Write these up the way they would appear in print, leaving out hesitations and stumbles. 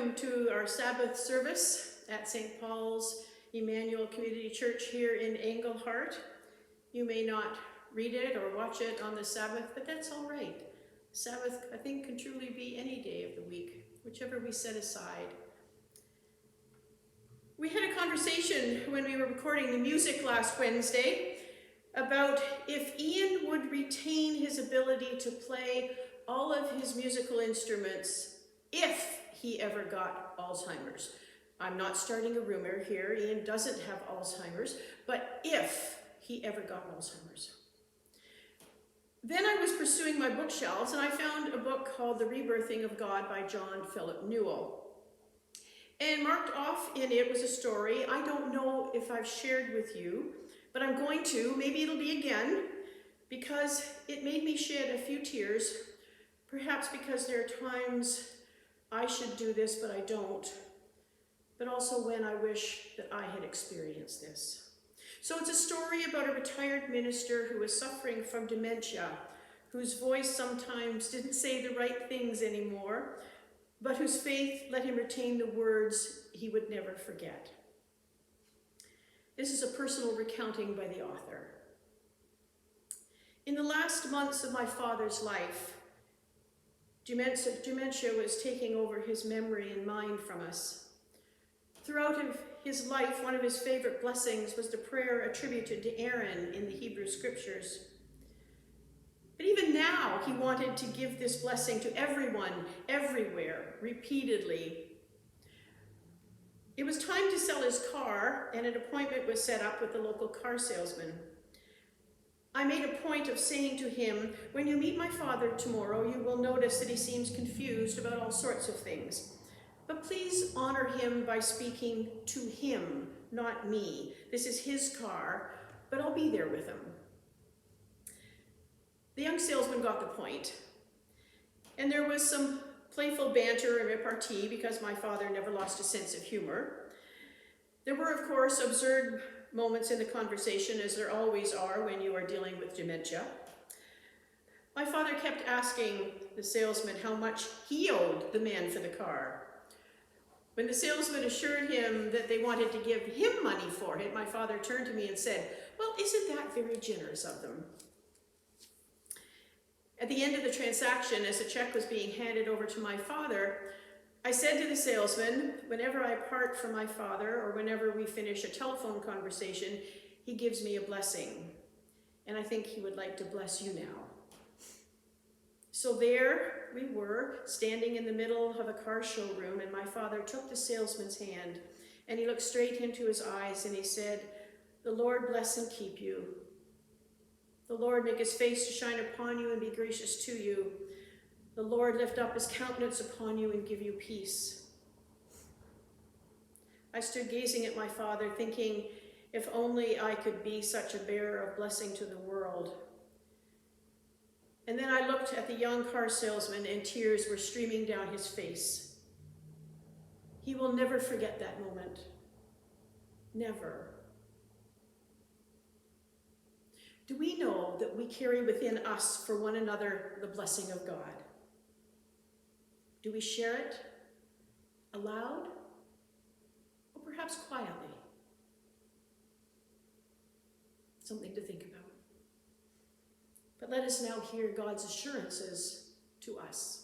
welcome to our Sabbath service at St. Paul's Emmanuel Community Church here in Englehart. You may not read it or watch it on the Sabbath, but that's all right. Sabbath, I think, can truly be any day of the week, whichever we set aside. We had a conversation when we were recording the music last Wednesday about if Ian would retain his ability to play all of his musical instruments if he ever got Alzheimer's. I'm not starting a rumor here. Ian doesn't have Alzheimer's, but if he ever got Alzheimer's. Then I was pursuing my bookshelves and I found a book called The Rebirthing of God by John Philip Newell. And marked off in it was a story I don't know if I've shared with you, but I'm going to. Maybe it'll be again, because it made me shed a few tears, perhaps because there are times I should do this, but I don't, but also when I wish that I had experienced this. So it's a story about a retired minister who was suffering from dementia, whose voice sometimes didn't say the right things anymore, but whose faith let him retain the words he would never forget. This is a personal recounting by the author. In the last months of my father's life, dementia was taking over his memory and mind from us. Throughout his life, one of his favorite blessings was the prayer attributed to Aaron in the Hebrew Scriptures. But even now, he wanted to give this blessing to everyone, everywhere, repeatedly. It was time to sell his car, and an appointment was set up with the local car salesman. I made a point of saying to him, when you meet my father tomorrow, you will notice that he seems confused about all sorts of things. But please honor him by speaking to him, not me. This is his car, but I'll be there with him. The young salesman got the point, and there was some playful banter and repartee because my father never lost a sense of humor. There were, of course, absurd moments in the conversation, as there always are when you are dealing with dementia. My father kept asking the salesman how much he owed the man for the car. When the salesman assured him that they wanted to give him money for it, my father turned to me and said, "Well, isn't that very generous of them?" At the end of the transaction, as the check was being handed over to my father, I said to the salesman, whenever I part from my father or whenever we finish a telephone conversation, he gives me a blessing. And I think he would like to bless you now. So there we were, standing in the middle of a car showroom, and my father took the salesman's hand and he looked straight into his eyes and he said, "The Lord bless and keep you. The Lord make his face to shine upon you and be gracious to you. The Lord lift up his countenance upon you and give you peace." I stood gazing at my father, thinking, if only I could be such a bearer of blessing to the world. And then I looked at the young car salesman and tears were streaming down his face. He will never forget that moment. Never. Do we know that we carry within us for one another the blessing of God? Do we share it aloud or perhaps quietly? Something to think about. But let us now hear God's assurances to us.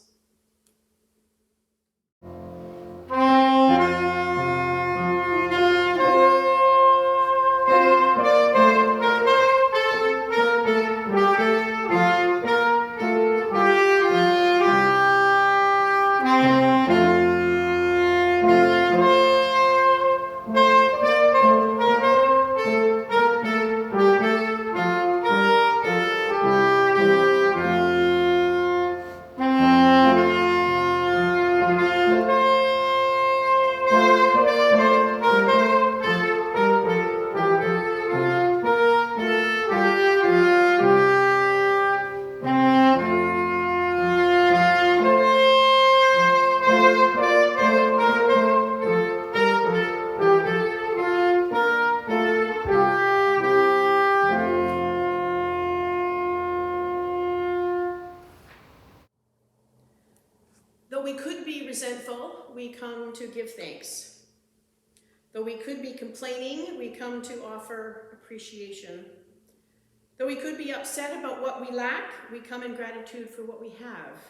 we could be resentful, we come to give thanks. Though we could be complaining, we come to offer appreciation. Though we could be upset about what we lack, we come in gratitude for what we have.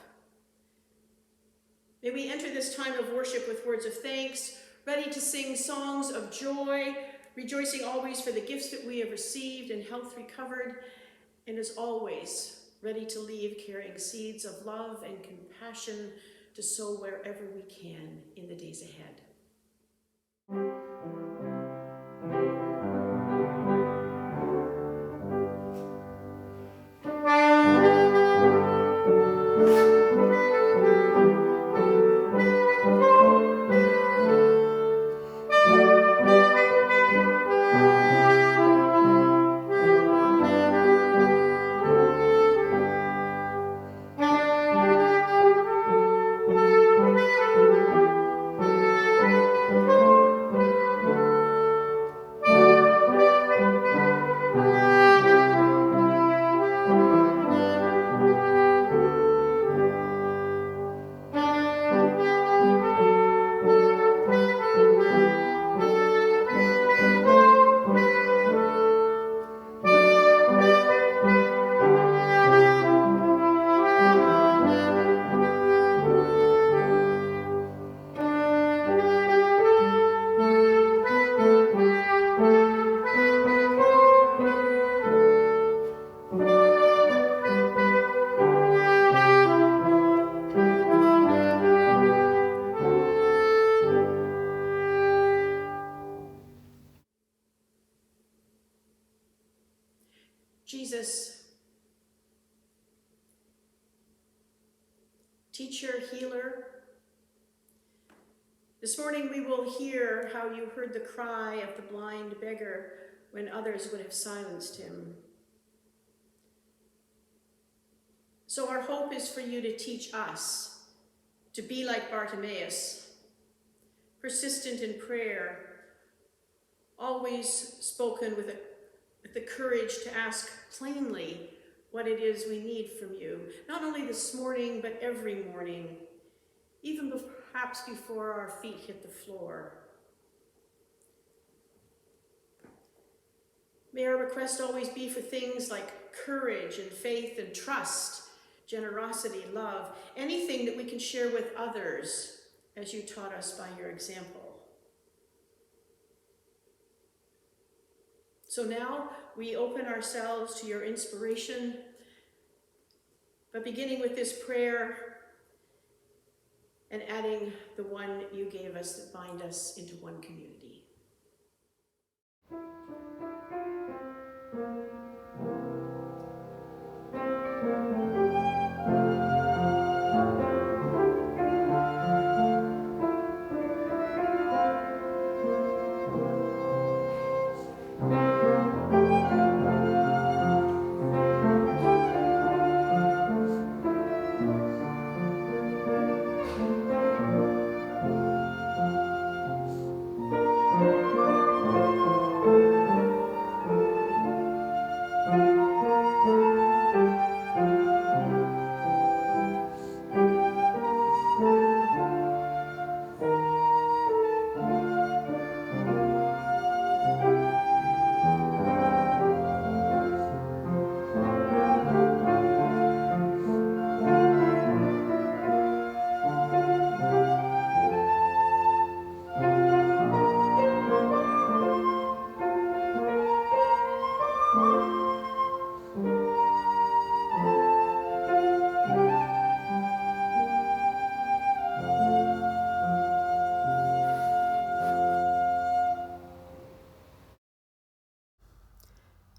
May we enter this time of worship with words of thanks, ready to sing songs of joy, rejoicing always for the gifts that we have received and health recovered, and as always, ready to leave carrying seeds of love and compassion to sow wherever we can in the days ahead. Jesus, teacher, healer, this morning we will hear how you heard the cry of the blind beggar when others would have silenced him. So our hope is for you to teach us to be like Bartimaeus, persistent in prayer, always spoken with the courage to ask plainly what it is we need from you, not only this morning, but every morning, even perhaps before our feet hit the floor. May our request always be for things like courage and faith and trust, generosity, love, anything that we can share with others as you taught us by your example. So now we open ourselves to your inspiration, but beginning with this prayer and adding the one you gave us that bind us into one community.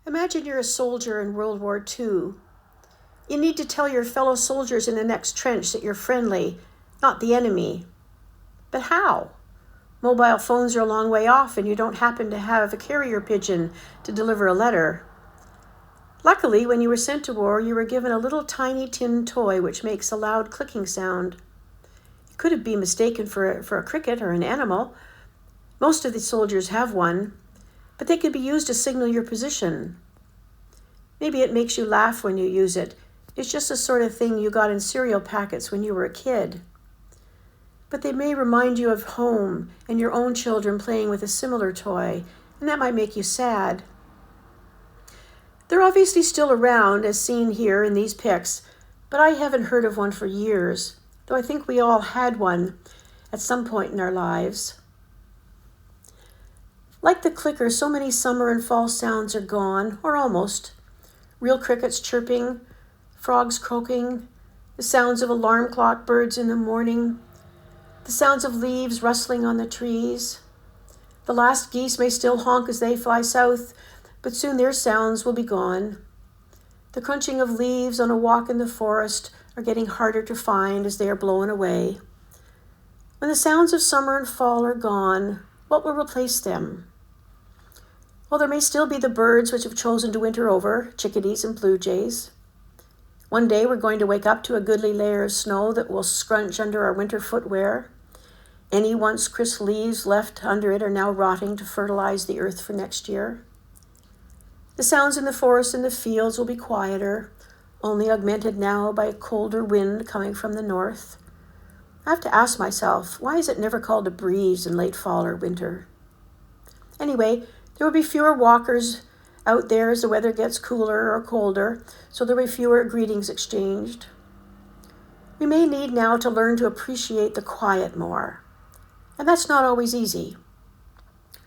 Imagine you're a soldier in World War II. You need to tell your fellow soldiers in the next trench that you're friendly, not the enemy. But how? Mobile phones are a long way off and you don't happen to have a carrier pigeon to deliver a letter. Luckily, when you were sent to war, you were given a little tiny tin toy which makes a loud clicking sound. It could have been mistaken for a cricket or an animal. Most of the soldiers have one, but they could be used to signal your position. Maybe it makes you laugh when you use it. It's just the sort of thing you got in cereal packets when you were a kid. but they may remind you of home and your own children playing with a similar toy, and that might make you sad. They're obviously still around, as seen here in these pics, but I haven't heard of one for years, though I think we all had one at some point in our lives. Like the clicker, so many summer and fall sounds are gone, or almost. Real crickets chirping, frogs croaking, the sounds of alarm clock birds in the morning, the sounds of leaves rustling on the trees. The last geese may still honk as they fly south, but soon their sounds will be gone. The crunching of leaves on a walk in the forest are getting harder to find as they are blown away. When the sounds of summer and fall are gone, what will replace them? Well, there may still be the birds which have chosen to winter over, chickadees and blue jays. One day we're going to wake up to a goodly layer of snow that will scrunch under our winter footwear. Any once crisp leaves left under it are now rotting to fertilize the earth for next year. The sounds in the forest and the fields will be quieter, only augmented now by a colder wind coming from the north. I have to ask myself, why is it never called a breeze in late fall or winter? Anyway, there will be fewer walkers out there as the weather gets cooler or colder, so there will be fewer greetings exchanged. We may need now to learn to appreciate the quiet more, and that's not always easy.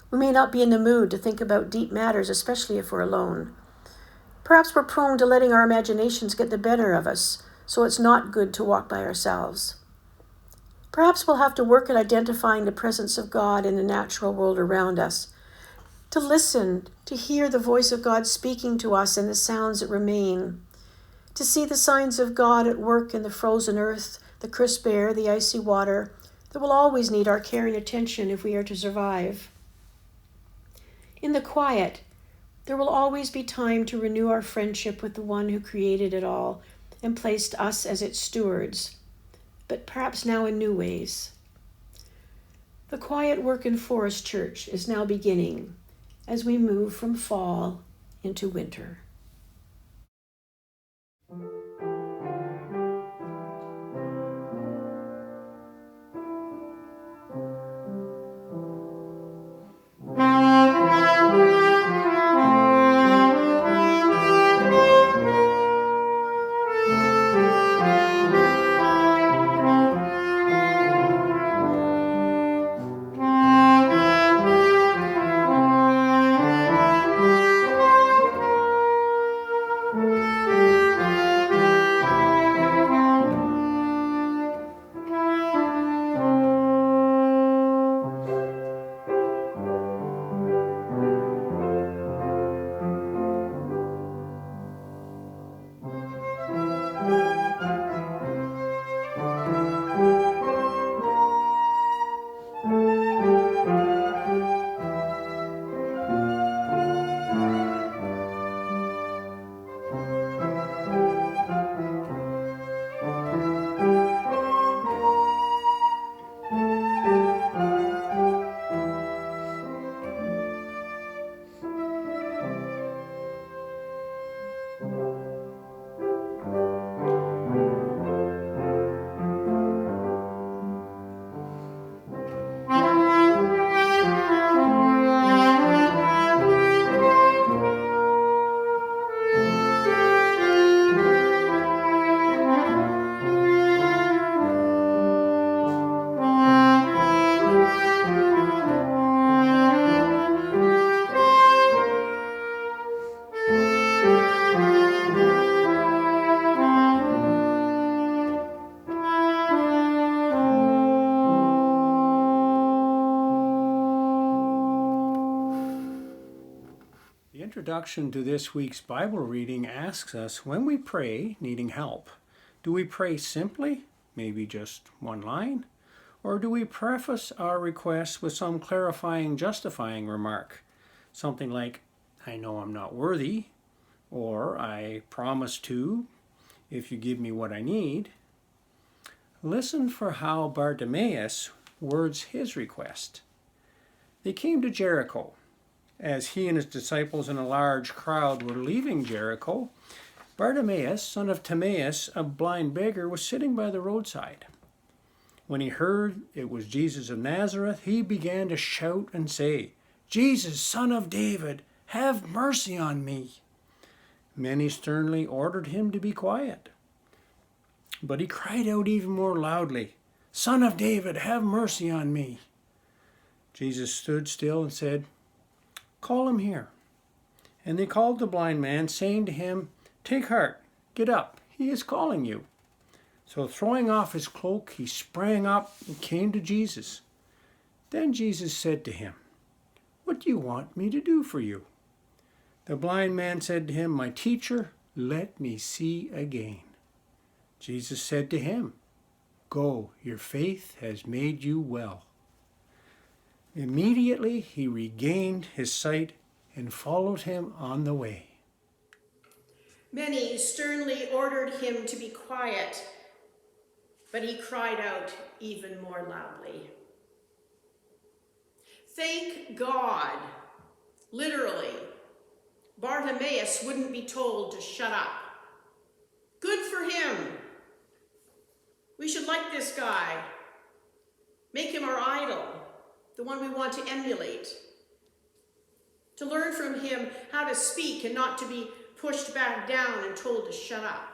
We may not be in the mood to think about deep matters, especially if we're alone. Perhaps we're prone to letting our imaginations get the better of us, so it's not good to walk by ourselves. Perhaps we'll have to work at identifying the presence of God in the natural world around us, to listen, to hear the voice of God speaking to us and the sounds that remain, to see the signs of God at work in the frozen earth, the crisp air, the icy water, that will always need our care and attention if we are to survive. In the quiet, there will always be time to renew our friendship with the one who created it all and placed us as its stewards, but perhaps now in new ways. The quiet work in Forest Church is now beginning as we move from fall into winter. The introduction to this week's Bible reading asks us, when we pray needing help, do we pray simply, maybe just one line? Or do we preface our request with some clarifying, justifying remark? Something like, I know I'm not worthy, or I promise to, if you give me what I need. Listen for how Bartimaeus words his request. They came to Jericho. As he and his disciples and a large crowd were leaving Jericho, Bartimaeus, son of Timaeus, a blind beggar, was sitting by the roadside. When he heard it was Jesus of Nazareth, he began to shout and say, "Jesus, Son of David, have mercy on me." Many sternly ordered him to be quiet. But he cried out even more loudly, "Son of David, have mercy on me." Jesus stood still and said, "Call him here." And they called the blind man, saying to him, "Take heart, get up, he is calling you." So throwing off his cloak, he sprang up and came to Jesus. Then Jesus said to him, "What do you want me to do for you?" The blind man said to him, "My teacher, let me see again." Jesus said to him, "Go, your faith has made you well." Immediately he regained his sight and followed him on the way. Many sternly ordered him to be quiet, but he cried out even more loudly. Thank God, literally, Bartimaeus wouldn't be told to shut up. Good for him. We should like this guy. Make him our idol, the one we want to emulate. To learn from him how to speak and not to be pushed back down and told to shut up.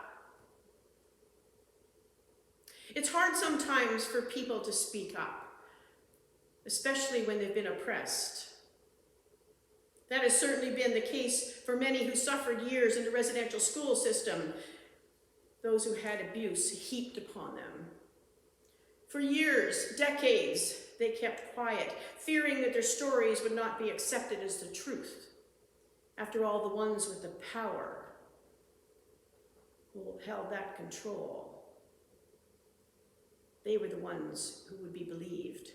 It's hard sometimes for people to speak up, especially when they've been oppressed. That has certainly been the case for many who suffered years in the residential school system, those who had abuse heaped upon them. For years, decades, they kept quiet, fearing that their stories would not be accepted as the truth. After all, the ones with the power who held that control, they were the ones who would be believed.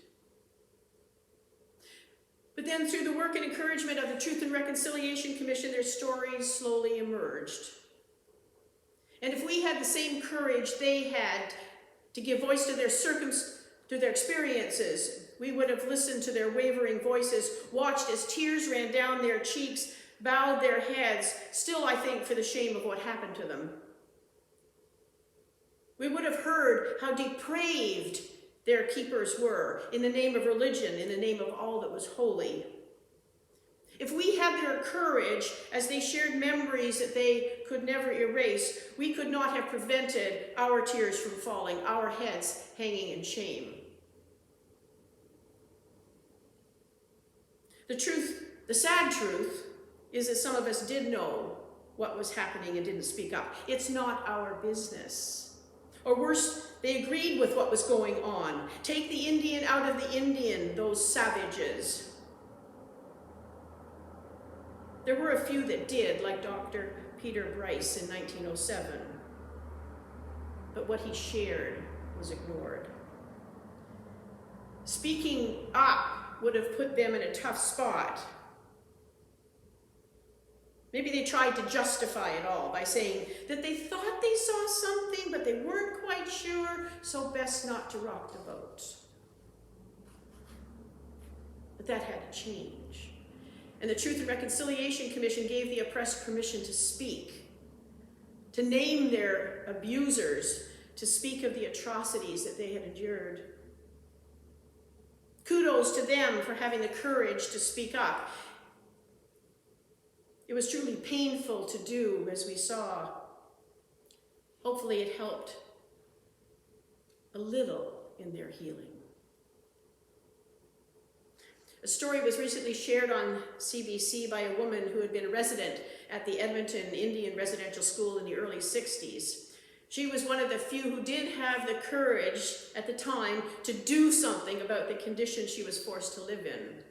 But then through the work and encouragement of the Truth and Reconciliation Commission, their stories slowly emerged. And if we had the same courage they had to give voice to their experiences, we would have listened to their wavering voices, watched as tears ran down their cheeks, bowed their heads, still, I think, for the shame of what happened to them. We would have heard how depraved their keepers were in the name of religion, in the name of all that was holy. If we had their courage as they shared memories that they could never erase, we could not have prevented our tears from falling, our heads hanging in shame. The sad truth, is that some of us did know what was happening and didn't speak up. It's not our business. Or worse, they agreed with what was going on. Take the Indian out of the Indian, those savages. There were a few that did, like Dr. Peter Bryce in 1907. But what he shared was ignored. Speaking up would have put them in a tough spot. Maybe they tried to justify it all by saying that they thought they saw something, but they weren't quite sure, so best not to rock the boat. But that had to change. And the Truth and Reconciliation Commission gave the oppressed permission to speak, to name their abusers, to speak of the atrocities that they had endured. Kudos to them for having the courage to speak up. It was truly painful to do, as we saw. Hopefully it helped a little in their healing. A story was recently shared on CBC by a woman who had been a resident at the Edmonton Indian Residential School in the early 60s. She was one of the few who did have the courage at the time to do something about the condition she was forced to live in.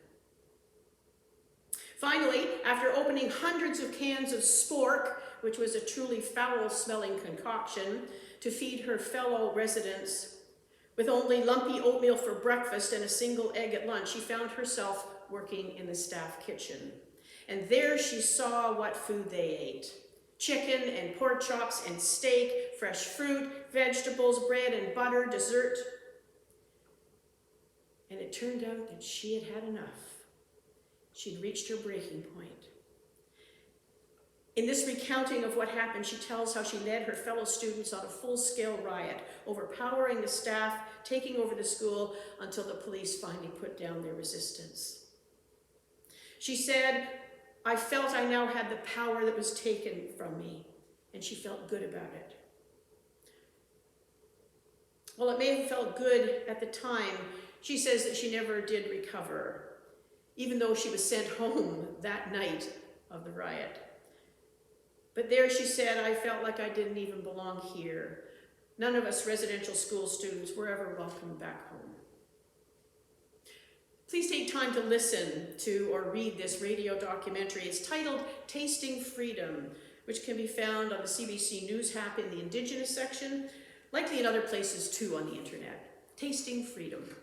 Finally, after opening hundreds of cans of spork, which was a truly foul-smelling concoction, to feed her fellow residents, with only lumpy oatmeal for breakfast and a single egg at lunch, she found herself working in the staff kitchen. And there she saw what food they ate. Chicken and pork chops and steak, fresh fruit, vegetables, bread and butter, dessert. And it turned out that she had had enough. She'd reached her breaking point. In this recounting of what happened, she tells how she led her fellow students on a full-scale riot, overpowering the staff, taking over the school, until the police finally put down their resistance. She said, "I felt I now had the power that was taken from me," and she felt good about it. While it may have felt good at the time, she says that she never did recover, even though she was sent home that night of the riot. But there, she said, "I felt like I didn't even belong here. None of us residential school students were ever welcome back home." Please take time to listen to or read this radio documentary. It's titled Tasting Freedom, which can be found on the CBC News app in the Indigenous section, likely in other places too on the internet. Tasting Freedom.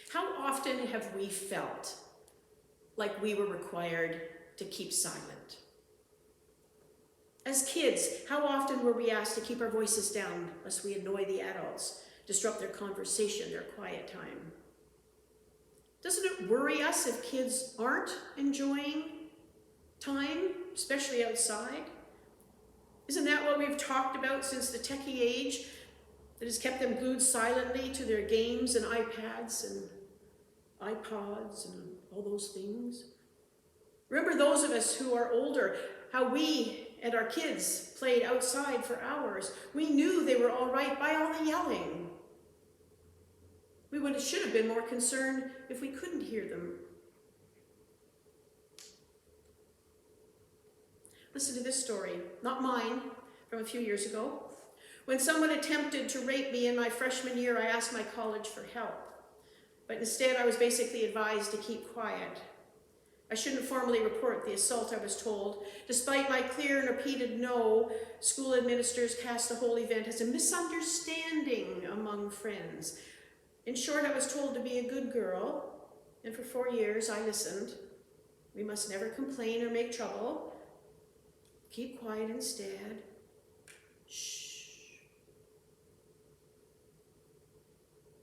How often have we felt like we were required to keep silent? As kids, how often were we asked to keep our voices down lest we annoy the adults, disrupt their conversation, their quiet time? Doesn't it worry us if kids aren't enjoying time, especially outside? Isn't that what we've talked about since the techie age that has kept them glued silently to their games and iPads and iPods and all those things? Remember those of us who are older, how we and our kids played outside for hours. We knew they were all right by all the yelling. We should have been more concerned if we couldn't hear them. Listen to this story, not mine, from a few years ago. When someone attempted to rape me in my freshman year, I asked my college for help. But instead, I was basically advised to keep quiet. I shouldn't formally report the assault, I was told. Despite my clear and repeated no, school administrators cast the whole event as a misunderstanding among friends. In short, I was told to be a good girl, and for 4 years I listened. We must never complain or make trouble. Keep quiet instead. Shh.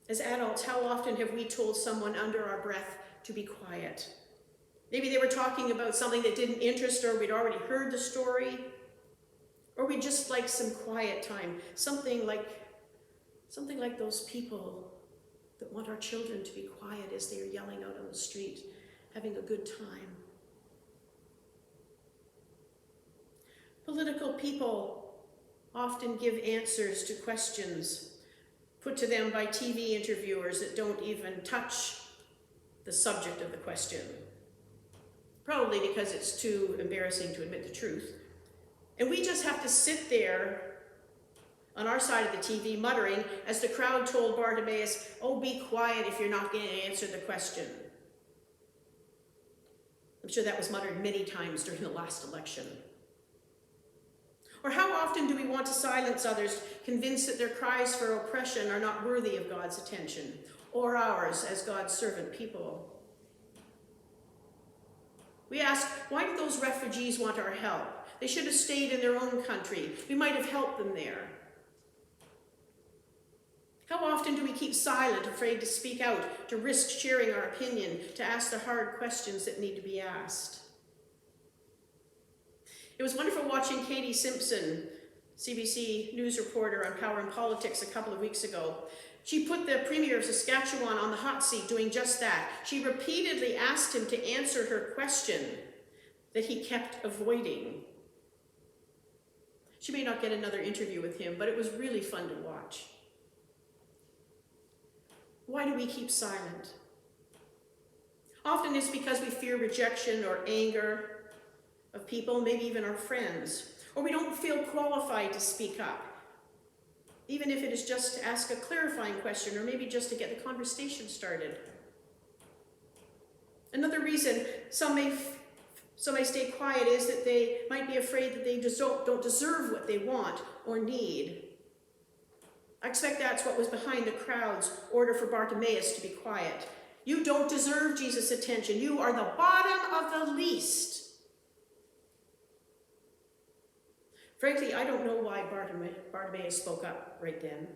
As adults, how often have we told someone under our breath to be quiet? Maybe they were talking about something that didn't interest, or we'd already heard the story, or we'd just like some quiet time, something like those people that want our children to be quiet as they are yelling out on the street, having a good time. Political people often give answers to questions put to them by TV interviewers that don't even touch the subject of the question. Probably because it's too embarrassing to admit the truth. And we just have to sit there on our side of the TV muttering as the crowd told Bartimaeus, "Oh, be quiet if you're not going to answer the question." I'm sure that was muttered many times during the last election. Or how often do we want to silence others, convinced that their cries for oppression are not worthy of God's attention, or ours as God's servant people? We ask, why did those refugees want our help? They should have stayed in their own country. We might have helped them there. How often do we keep silent, afraid to speak out, to risk sharing our opinion, to ask the hard questions that need to be asked? It was wonderful watching Katie Simpson, CBC news reporter on Power and Politics, a couple of weeks ago. She put the Premier of Saskatchewan on the hot seat doing just that. She repeatedly asked him to answer her question that he kept avoiding. She may not get another interview with him, but it was really fun to watch. Why do we keep silent? Often it's because we fear rejection or anger of people, maybe even our friends, or we don't feel qualified to speak up, even if it is just to ask a clarifying question or maybe just to get the conversation started. Another reason some may stay quiet is that they might be afraid that they don't deserve what they want or need. I expect that's what was behind the crowd's order for Bartimaeus to be quiet. You don't deserve Jesus' attention. You are the bottom of the least. Frankly, I don't know why Bartimaeus spoke up right then.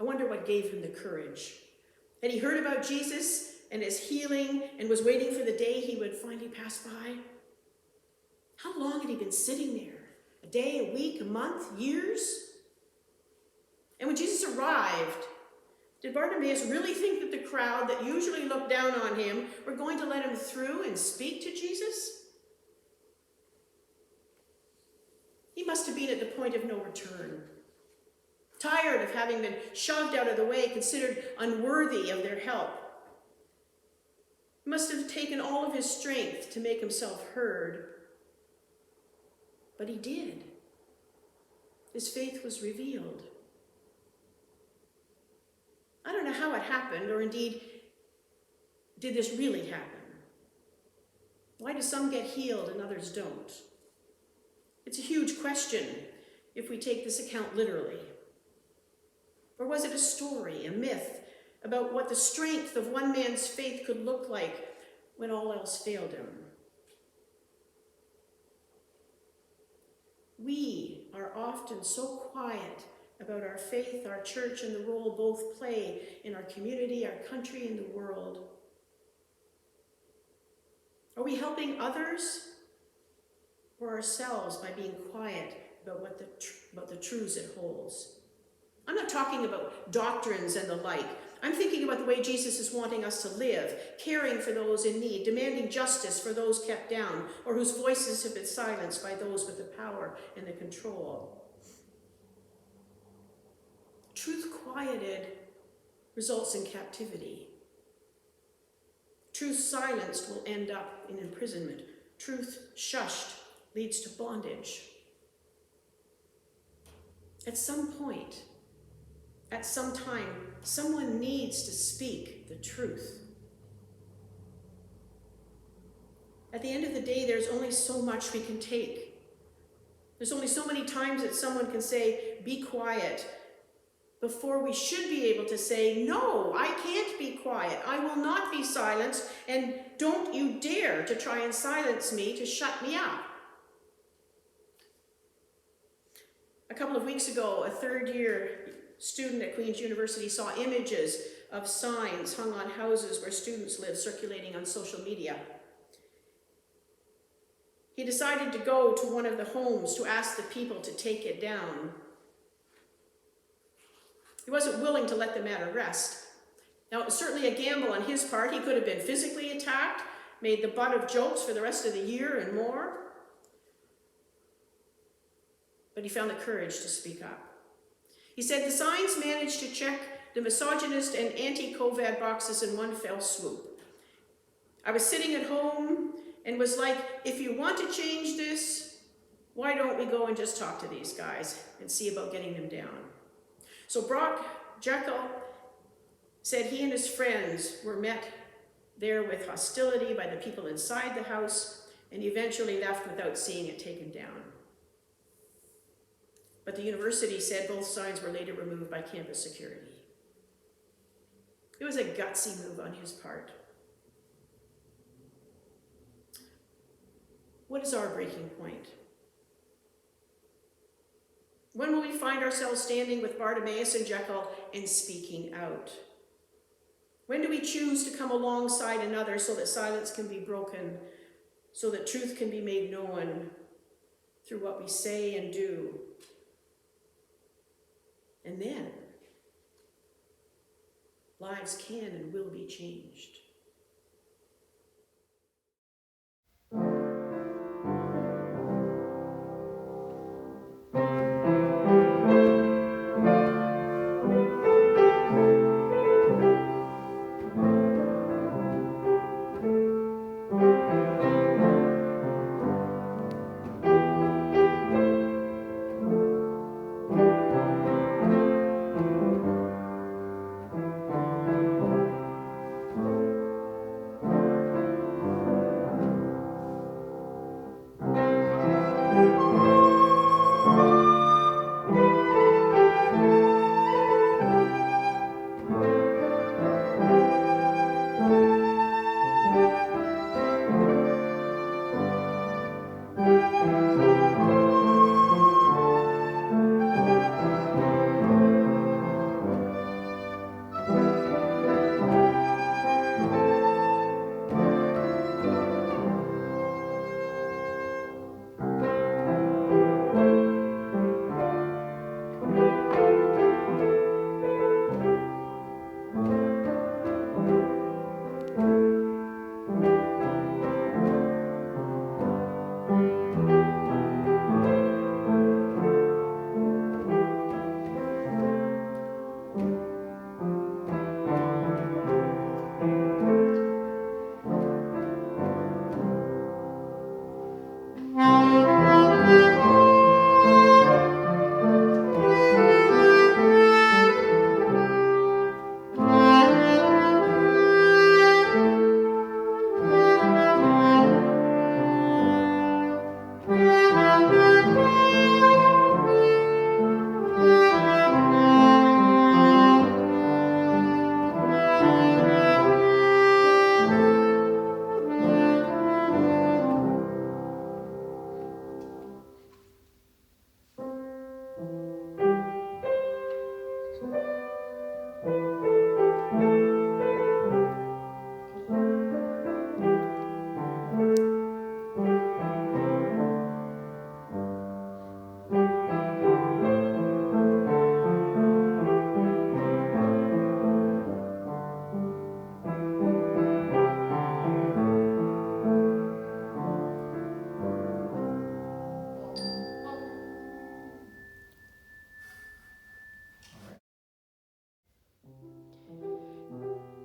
I wonder what gave him the courage. Had he heard about Jesus and his healing and was waiting for the day he would finally pass by? How long had he been sitting there? A day, a week, a month, years? And when Jesus arrived, did Bartimaeus really think that the crowd that usually looked down on him were going to let him through and speak to Jesus? He must have been at the point of no return, tired of having been shoved out of the way, considered unworthy of their help. He must have taken all of his strength to make himself heard. But he did. His faith was revealed. I don't know how it happened, or indeed, did this really happen? Why do some get healed and others don't? It's a huge question if we take this account literally. Or was it a story, a myth, about what the strength of one man's faith could look like when all else failed him? We are often so quiet about our faith, our church, and the role both play in our community, our country, and the world. Are we helping others or ourselves by being quiet about what the truths it holds? I'm not talking about doctrines and the like. I'm thinking about the way Jesus is wanting us to live, caring for those in need, demanding justice for those kept down, or whose voices have been silenced by those with the power and the control. Truth quieted results in captivity. Truth silenced will end up in imprisonment. Truth shushed leads to bondage. At some point, at some time, someone needs to speak the truth. At the end of the day, there's only so much we can take. There's only so many times that someone can say, "Be quiet," before we should be able to say, "No, I can't be quiet. I will not be silenced, and don't you dare to try and silence me, to shut me up." A couple of weeks ago, a third-year student at Queen's University saw images of signs hung on houses where students live circulating on social media. He decided to go to one of the homes to ask the people to take it down. He wasn't willing to let the matter rest. Now, it was certainly a gamble on his part. He could have been physically attacked, made the butt of jokes for the rest of the year and more. But he found the courage to speak up. He said, "The signs managed to check the misogynist and anti-COVID boxes in one fell swoop. I was sitting at home and was like, if you want to change this, why don't we go and just talk to these guys and see about getting them down?" So Brock Jekyll said he and his friends were met there with hostility by the people inside the house, and eventually left without seeing it taken down. But the university said both signs were later removed by campus security. It was a gutsy move on his part. What is our breaking point? When will we find ourselves standing with Bartimaeus and Jekyll and speaking out? When do we choose to come alongside another so that silence can be broken, so that truth can be made known through what we say and do? And then, lives can and will be changed.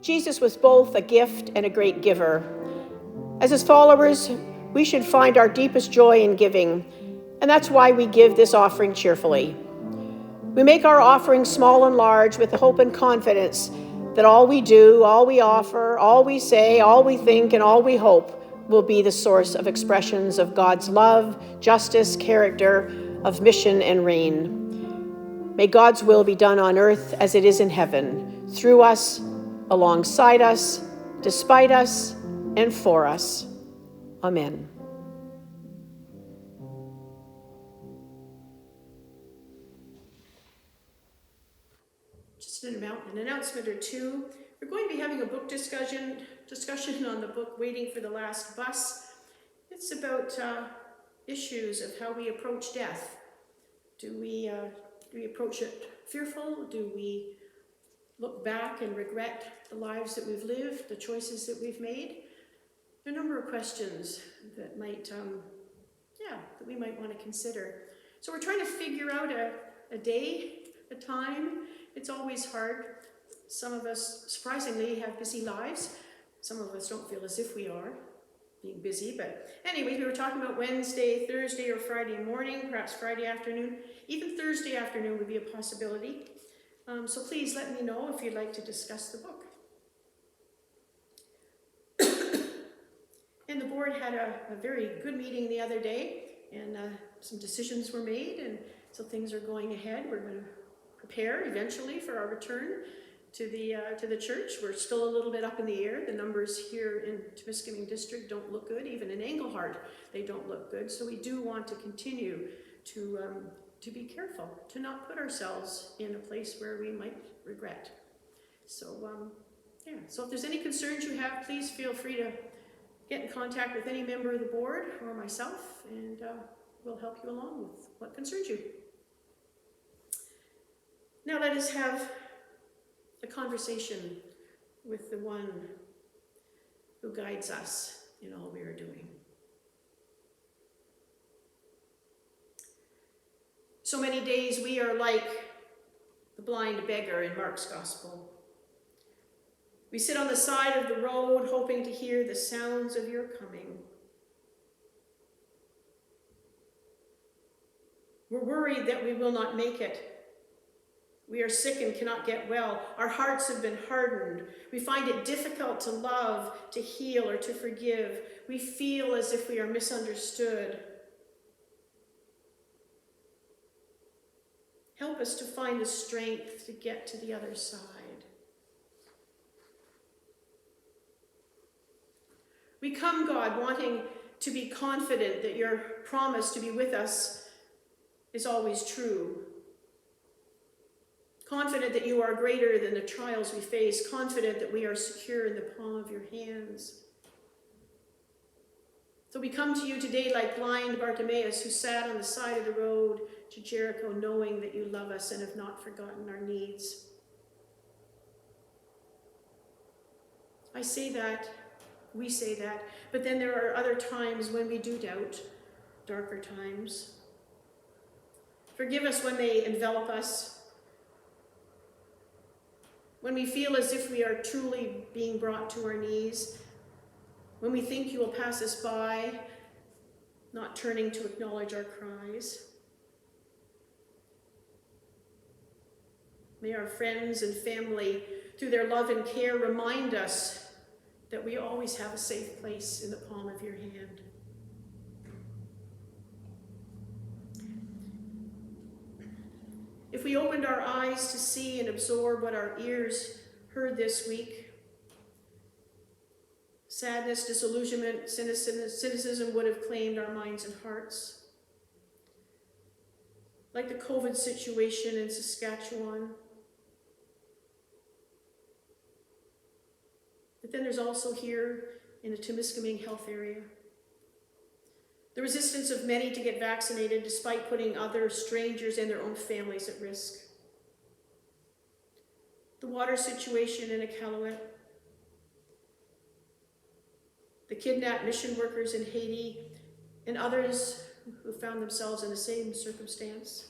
Jesus was both a gift and a great giver. As his followers, we should find our deepest joy in giving, and that's why we give this offering cheerfully. We make our offerings small and large with the hope and confidence that all we do, all we offer, all we say, all we think, and all we hope will be the source of expressions of God's love, justice, character, of mission and reign. May God's will be done on earth as it is in heaven, through us, alongside us, despite us, and for us. Amen. Just an announcement or two. We're going to be having a book discussion on the book Waiting for the Last Bus. It's about issues of how we approach death. Do we approach it fearful? Do we look back and regret the lives that we've lived, the choices that we've made? There are a number of questions that we might want to consider. So we're trying to figure out a day, a time. It's always hard. Some of us, surprisingly, have busy lives. Some of us don't feel as if we are being busy. But anyways, we were talking about Wednesday, Thursday, or Friday morning, perhaps Friday afternoon. Even Thursday afternoon would be a possibility. So please let me know if you'd like to discuss the book. And the board had a very good meeting the other day, and some decisions were made, and so things are going ahead. We're going to prepare eventually for our return to the church. We're still a little bit up in the air. The numbers here in Temiskaming District don't look good. Even in Englehart, they don't look good. So we do want to continue to be careful, to not put ourselves in a place where we might regret. So so if there's any concerns you have, please feel free to get in contact with any member of the board or myself, and we'll help you along with what concerns you. Now let us have a conversation with the one who guides us in all we are doing. So many days we are like the blind beggar in Mark's Gospel. We sit on the side of the road hoping to hear the sounds of your coming. We're worried that we will not make it. We are sick and cannot get well. Our hearts have been hardened. We find it difficult to love, to heal, or to forgive. We feel as if we are misunderstood. Help us to find the strength to get to the other side. We come, God, wanting to be confident that your promise to be with us is always true. Confident that you are greater than the trials we face. Confident that we are secure in the palm of your hands. So we come to you today like blind Bartimaeus, who sat on the side of the road to Jericho, knowing that you love us and have not forgotten our needs. I say that, we say that, but then there are other times when we do doubt, darker times. Forgive us when they envelop us, when we feel as if we are truly being brought to our knees, when we think you will pass us by, not turning to acknowledge our cries. May our friends and family, through their love and care, remind us that we always have a safe place in the palm of your hand. If we opened our eyes to see and absorb what our ears heard this week, sadness, disillusionment, cynicism would have claimed our minds and hearts. Like the COVID situation in Saskatchewan. But then there's also here in the Temiskaming health area the resistance of many to get vaccinated despite putting other strangers and their own families at risk. The water situation in Iqaluit. The kidnapped mission workers in Haiti and others who found themselves in the same circumstance.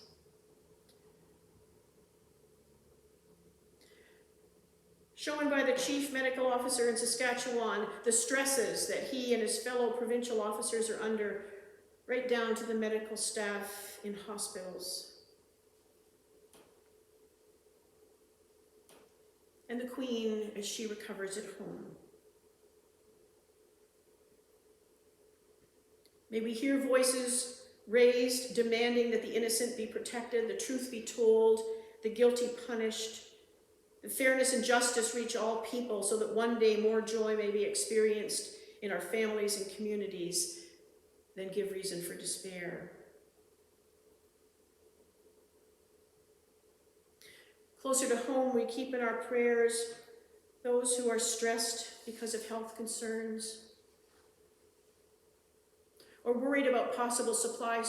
shown by the Chief Medical Officer in Saskatchewan, the stresses that he and his fellow provincial officers are under, right down to the medical staff in hospitals. And the Queen as she recovers at home. May we hear voices raised, demanding that the innocent be protected, the truth be told, the guilty punished, that fairness and justice reach all people so that one day more joy may be experienced in our families and communities than give reason for despair. Closer to home, we keep in our prayers those who are stressed because of health concerns, or worried about possible supply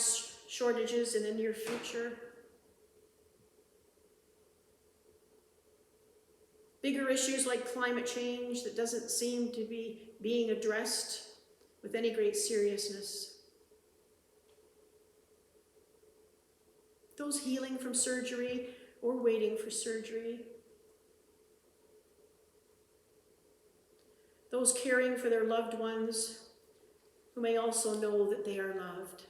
shortages in the near future. Bigger issues like climate change that doesn't seem to be being addressed with any great seriousness. Those healing from surgery or waiting for surgery. Those caring for their loved ones who may also know that they are loved.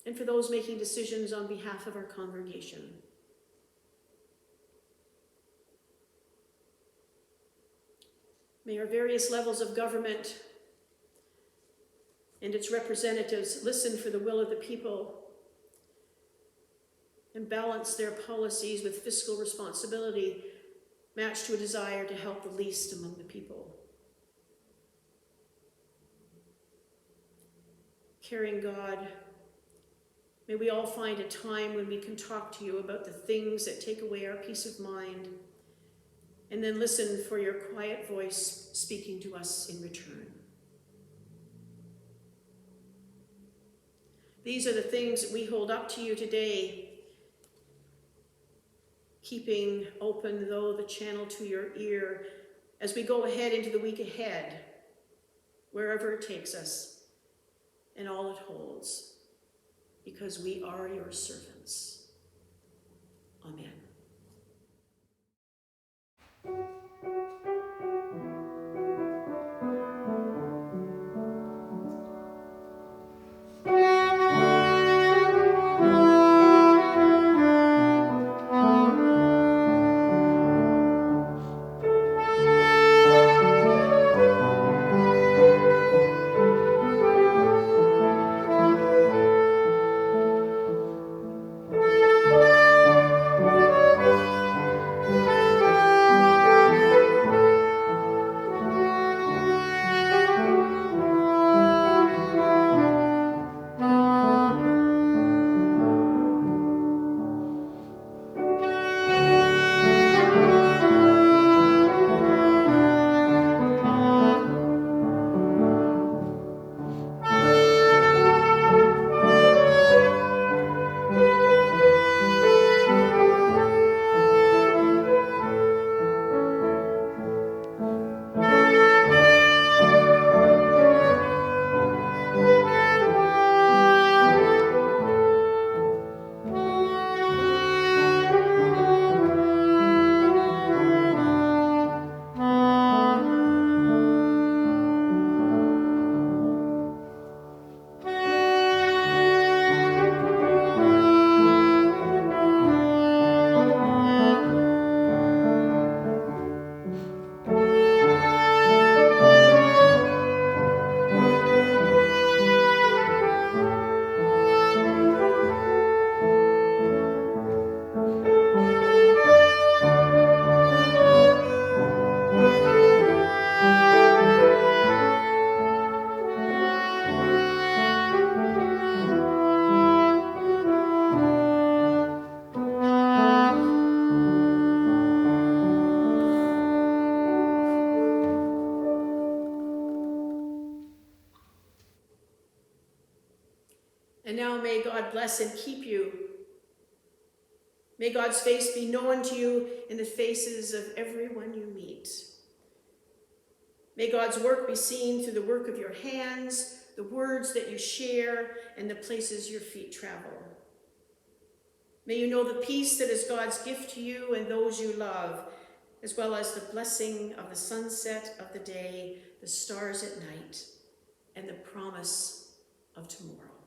And for those making decisions on behalf of our congregation. May our various levels of government and its representatives listen for the will of the people and balance their policies with fiscal responsibility matched to a desire to help the least among the people. Caring God, may we all find a time when we can talk to you about the things that take away our peace of mind, and then listen for your quiet voice speaking to us in return. These are the things that we hold up to you today, keeping open, though, the channel to your ear as we go ahead into the week ahead, wherever it takes us and all it holds, because we are your servants. Amen. And now may God bless and keep you. May God's face be known to you in the faces of everyone you meet. May God's work be seen through the work of your hands, the words that you share, and the places your feet travel. May you know the peace that is God's gift to you and those you love, as well as the blessing of the sunset of the day, the stars at night, and the promise of tomorrow.